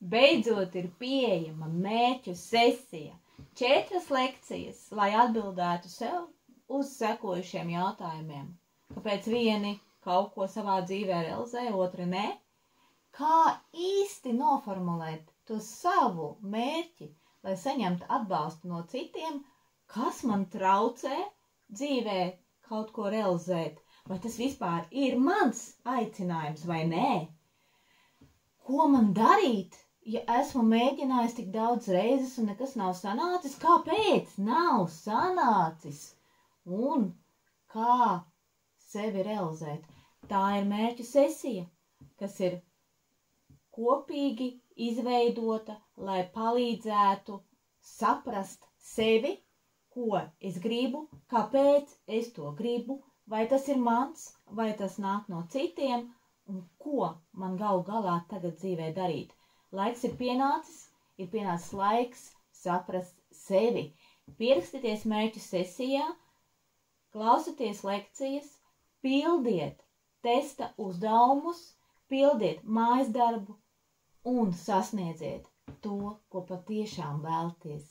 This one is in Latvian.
beidzot ir pieejama mērķu sesija. 4 lekcijas, lai atbildētu sev uz sekojušiem jautājumiem. Kāpēc vieni kaut ko savā dzīvē realizē, otri ne? Kā īsti noformulēt to savu mērķi, lai saņemtu atbalstu no citiem, kas man traucē dzīvē kaut ko realizēt? Vai tas vispār ir mans aicinājums vai nē? Ko man darīt, ja esmu mēģinājis tik daudz reizes un nekas nav sanācis? Kāpēc nav sanācis? Un kā sevi realizēt? Tā ir mērķu sesija, kas ir kopīgi izveidota, lai palīdzētu saprast sevi, ko es gribu, kāpēc es to gribu, vai tas ir mans, vai tas nāk no citiem, un ko man galu galā tagad dzīvē darīt. Laiks ir pienācis laiks saprast sevi. Pierakstieties mērķu sesijā, klausieties lekcijas, pildiet testa uzdevumus, pildiet mājas darbu un sasniedziet to, ko patiešām vēlaties.